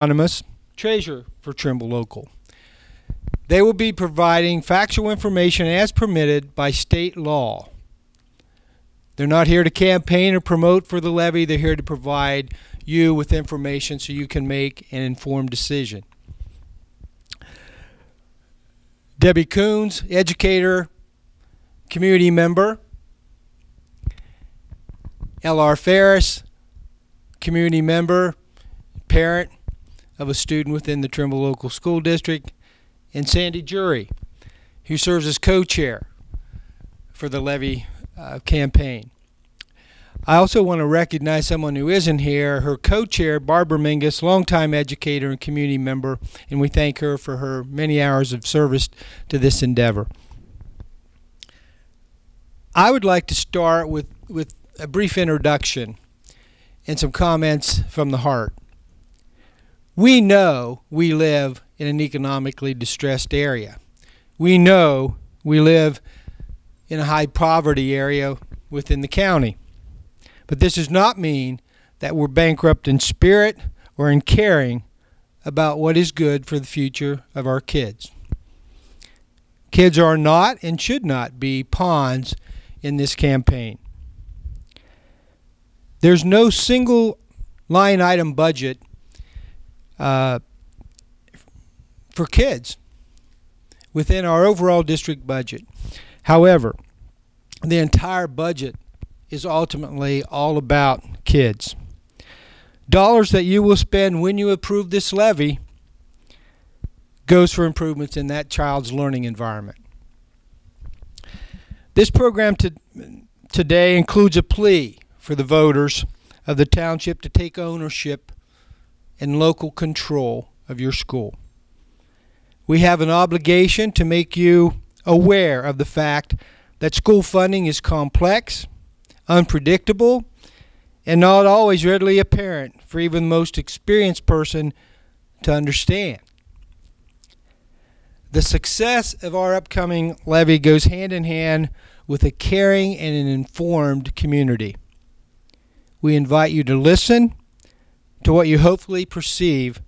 Anonymous, treasurer for Trimble Local. They will be providing factual information as permitted by state law. They're not here to campaign or promote for the levy. They're here to provide you with information so you can make an informed decision. Debbie Coons, educator, community member. L.R. Ferris, community member, parent of a student within the Trimble Local School District, and Sandy Jury, who serves as co-chair for the levy campaign. I also want to recognize someone who isn't here, her co-chair, Barbara Mingus, longtime educator and community member, and we thank her for her many hours of service to this endeavor. I would like to start with a brief introduction and some comments from the heart. We know we live in an economically distressed area. We know we live in a high poverty area within the county. But this does not mean that we're bankrupt in spirit or in caring about what is good for the future of our kids. Kids are not and should not be pawns in this campaign. There's no single line item budget for kids within our overall district budget. However, the entire budget is ultimately all about kids. Dollars that you will spend when you approve this levy goes for improvements in that child's learning environment. This program today includes a plea for the voters of the township to take ownership and local control of your school. We have an obligation to make you aware of the fact that school funding is complex, unpredictable, and not always readily apparent for even the most experienced person to understand. The success of our upcoming levy goes hand in hand with a caring and an informed community. We invite you to listen to what you hopefully perceive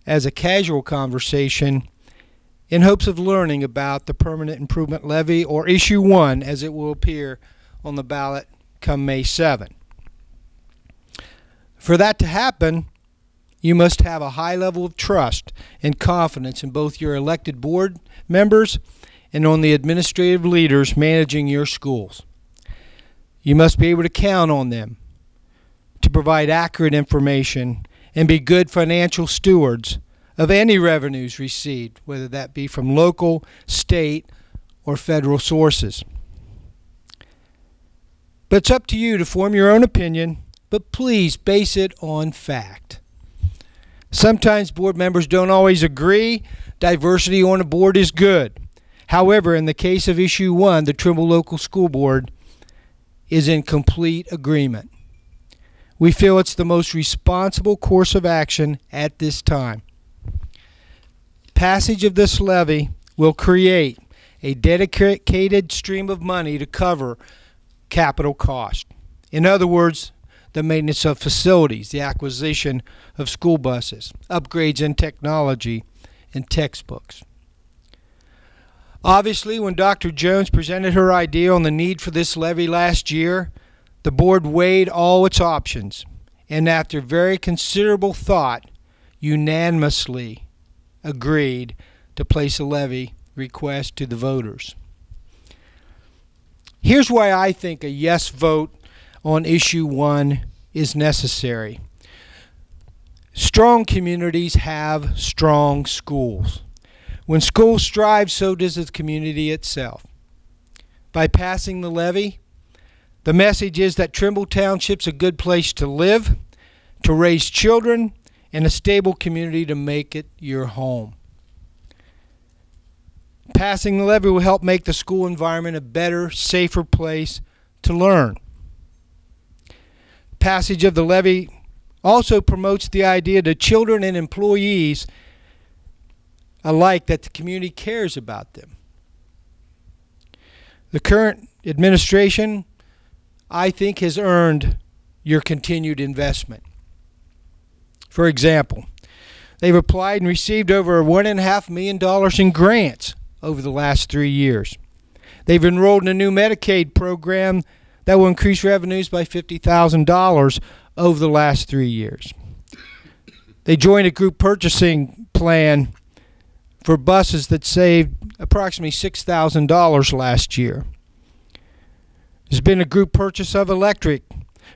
as a casual conversation in hopes of learning about the Permanent Improvement Levy, or Issue 1, as it will appear on the ballot come May 7. For that to happen, you must have a high level of trust and confidence in both your elected board members and on the administrative leaders managing your schools. You must be able to count on them to provide accurate information and be good financial stewards of any revenues received, whether that be from local, state, or federal sources. But it's up to you to form your own opinion, but please base it on fact. Sometimes board members don't always agree. Diversity on a board is good. However, in the case of Issue 1, the Trimble Local School Board is in complete agreement. We feel it's the most responsible course of action at this time. Passage of this levy will create a dedicated stream of money to cover capital costs. In other words, the maintenance of facilities, the acquisition of school buses, upgrades in technology, and textbooks. Obviously, when Dr. Jones presented her idea on the need for this levy last year, the board weighed all its options and, after very considerable thought, unanimously agreed to place a levy request to the voters. Here's why I think a yes vote on Issue 1 is necessary. Strong communities have strong schools. When schools thrive, so does the community itself. By passing the levy, the message is that Trimble Township's a good place to live, to raise children, and a stable community to make it your home. Passing the levy will help make the school environment a better, safer place to learn. Passage of the levy also promotes the idea to children and employees alike that the community cares about them. The current administration, I think, has earned your continued investment. For example, They've applied and received over $1.5 million in grants over the last 3 years. They've enrolled in a new Medicaid program that will increase revenues by $50,000 over the last 3 years. They joined a group purchasing plan for buses that saved approximately $6,000 last year. There's been a group purchase of electric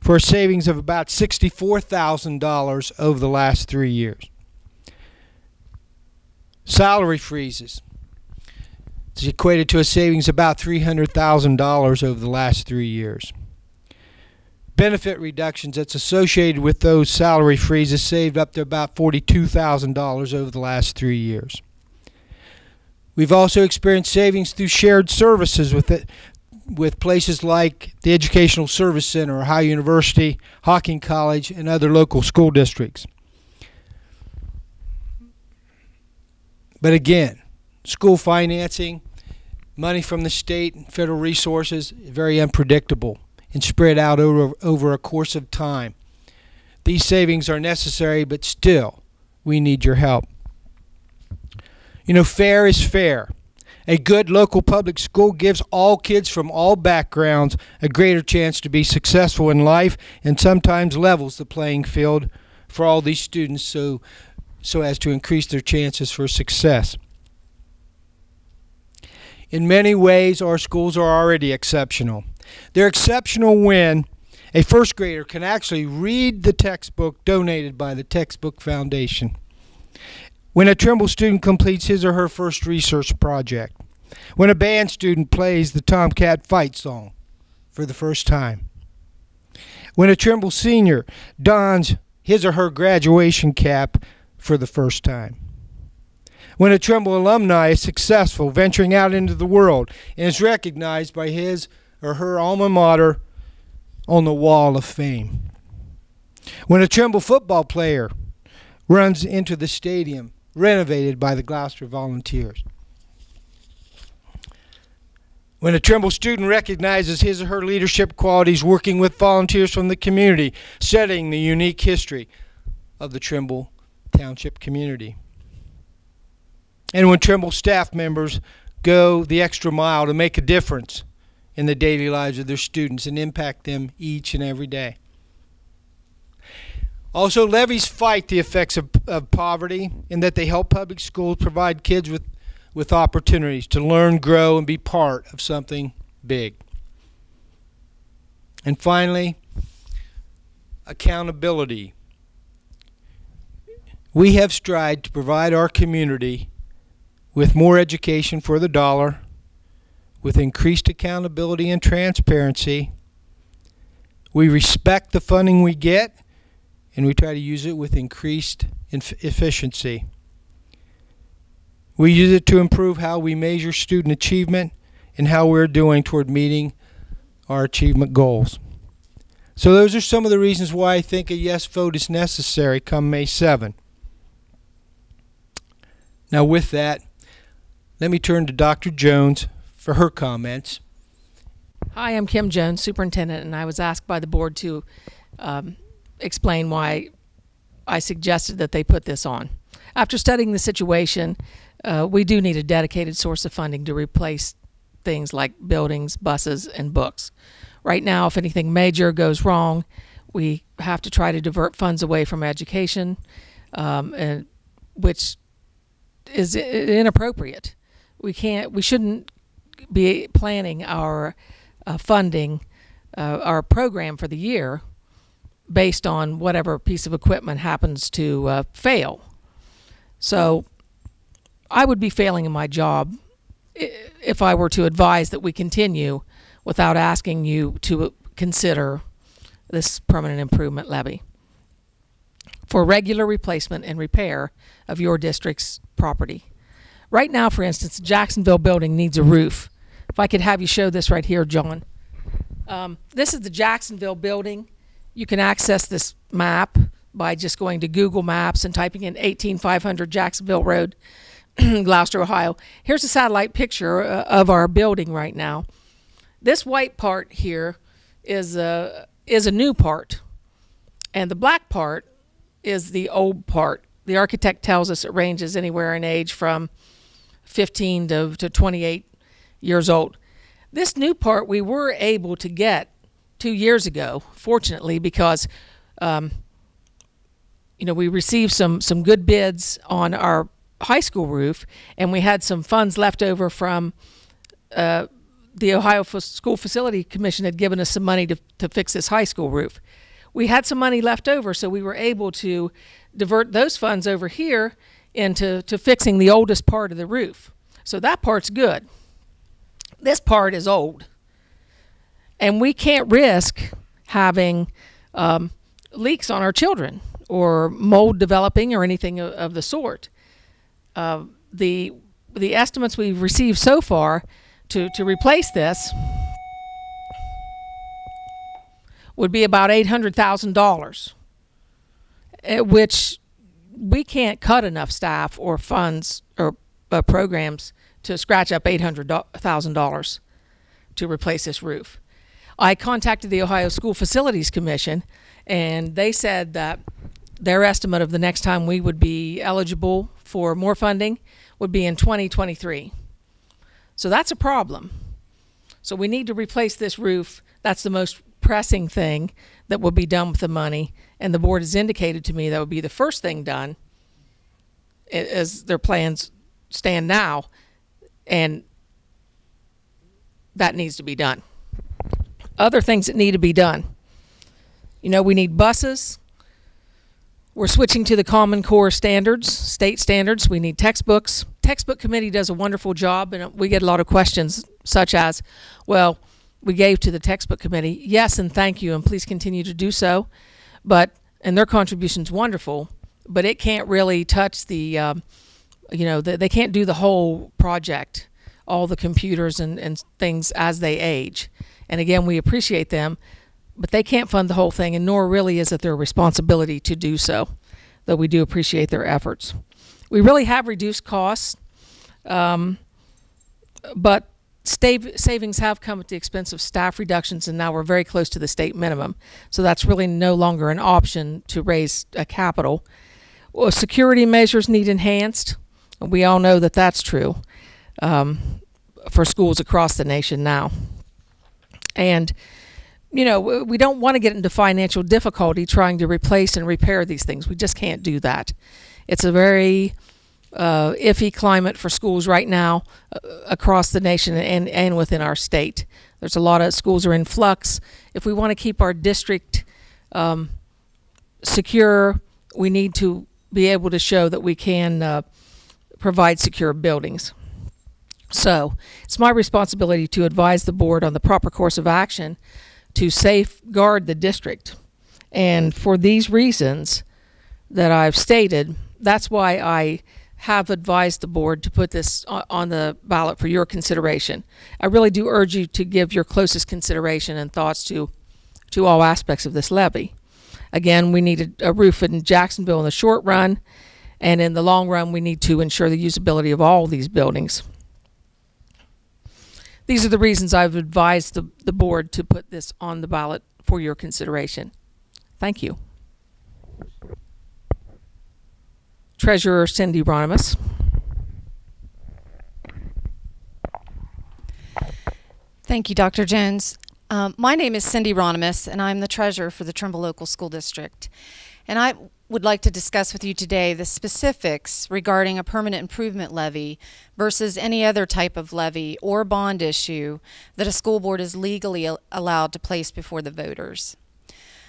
for a savings of about $64,000 over the last 3 years. Salary freezes. It's equated to a savings of about $300,000 over the last 3 years. Benefit reductions that's associated with those salary freezes saved up to about $42,000 over the last 3 years. We've also experienced savings through shared services with places like the Educational Service Center, Ohio University, Hocking College, and other local school districts. But again, school financing, money from the state and federal resources, very unpredictable and spread out over a course of time. These savings are necessary, but still, we need your help. You know, fair is fair. A good local public school gives all kids from all backgrounds a greater chance to be successful in life, and sometimes levels the playing field for all these students so as to increase their chances for success. In many ways, our schools are already exceptional. They're exceptional when a first grader can actually read the textbook donated by the Textbook Foundation, when a Trimble student completes his or her first research project, when a band student plays the Tomcat Fight song for the first time, when a Trimble senior dons his or her graduation cap for the first time, when a Trimble alumni is successful venturing out into the world and is recognized by his or her alma mater on the wall of fame, when a Trimble football player runs into the stadium renovated by the Gloucester Volunteers, when a Trimble student recognizes his or her leadership qualities working with volunteers from the community, studying the unique history of the Trimble Township community, and when Trimble staff members go the extra mile to make a difference in the daily lives of their students and impact them each and every day. Also, levies fight the effects of poverty in that they help public schools provide kids with opportunities to learn, grow, and be part of something big. And finally, accountability. We have strived to provide our community with more education for the dollar, with increased accountability and transparency. We respect the funding we get, and we try to use it with increased efficiency. We use it to improve how we measure student achievement and how we're doing toward meeting our achievement goals. So those are some of the reasons why I think a yes vote is necessary come May 7. Now with that, let me turn to Dr. Jones for her comments. Hi, I'm Kim Jones, Superintendent, and I was asked by the board to explain why I suggested that they put this on. After studying the situation, we do need a dedicated source of funding to replace things like buildings, buses, and books. Right now, if anything major goes wrong, we have to try to divert funds away from education, which is inappropriate. We shouldn't be planning our funding, our program for the year based on whatever piece of equipment happens to fail. So I would be failing in my job if I were to advise that we continue without asking you to consider this permanent improvement levy for regular replacement and repair of your district's property. Right now, for instance, the Jacksonville building needs a roof. If I could have you show this right here, John. This is the Jacksonville building. You can access this map by just going to Google Maps and typing in 18500 Jacksonville Road, Gloucester, Ohio. Here's a satellite picture of our building right now. This white part here is a new part, and the black part is the old part the architect tells us it ranges anywhere in age from 15 to 28 years old. This new part we were able to get 2 years ago, fortunately, because we received some good bids on our high school roof, and we had some funds left over from the Ohio School Facility Commission had given us some money to fix this high school roof. We had some money left over, so we were able to divert those funds over here into fixing the oldest part of the roof. So that part's good. This part is old, and we can't risk having leaks on our children or mold developing or anything of the sort. The estimates we've received so far to replace this would be about $800,000, which we can't cut enough staff or funds or programs to scratch up $800,000 to replace this roof. I contacted the Ohio School Facilities Commission, and they said that their estimate of the next time we would be eligible for more funding would be in 2023. So that's a problem. So we need to replace this roof. That's the most pressing thing that will be done with the money, and the board has indicated to me that would be the first thing done as their plans stand now, and that needs to be done. Other things that need to be done. We need buses. We're switching to the Common Core standards, state standards. We need textbooks. Textbook committee does a wonderful job, and we get a lot of questions such as, well, we gave to the textbook committee. Yes, and thank you, and please continue to do so. And their contribution's wonderful, but it can't really touch they can't do the whole project, all the computers and things as they age. And again, we appreciate them, but they can't fund the whole thing, and nor really is it their responsibility to do so, though we do appreciate their efforts. We really have reduced costs, but savings have come at the expense of staff reductions, and now we're very close to the state minimum. So that's really no longer an option to raise capital. Well, security measures need enhanced. We all know that that's true for schools across the nation now. And we don't want to get into financial difficulty trying to replace and repair these things. We just can't do that. It's a very iffy climate for schools right now across the nation and within our state. There's a lot of schools are in flux. If we want to keep our district secure, we need to be able to show that we can provide secure buildings. So it's my responsibility to advise the board on the proper course of action to safeguard the district. And for these reasons that I've stated, that's why I have advised the board to put this on the ballot for your consideration. I really do urge you to give your closest consideration and thoughts to all aspects of this levy. Again, we need a roof in Jacksonville in the short run, and in the long run, we need to ensure the usability of all these buildings. These are the reasons I've advised the board to put this on the ballot for your consideration. Thank you. Treasurer Cindy Ronimus. Thank you, Dr. Jones. My name is Cindy Ronimus, and I'm the treasurer for the Trimble Local School District. And I would like to discuss with you today the specifics regarding a permanent improvement levy versus any other type of levy or bond issue that a school board is legally allowed to place before the voters.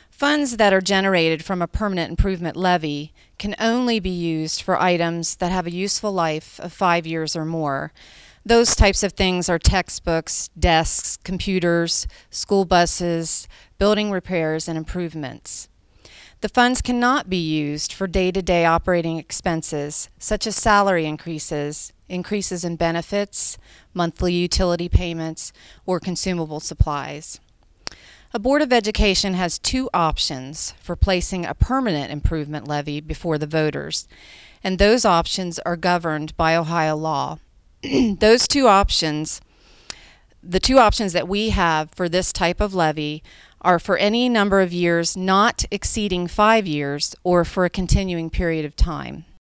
Funds that are generated from a permanent improvement levy can only be used for items that have a useful life of 5 years or more. Those types of things are textbooks, desks, computers, school buses, building repairs, and improvements. The funds cannot be used for day-to-day operating expenses, such as salary increases, increases in benefits, monthly utility payments, or consumable supplies. A Board of Education has two options for placing a permanent improvement levy before the voters, and those options are governed by Ohio law. Those two options, the two options that we have for this type of levy are for any number of years not exceeding 5 years or for a continuing period of time.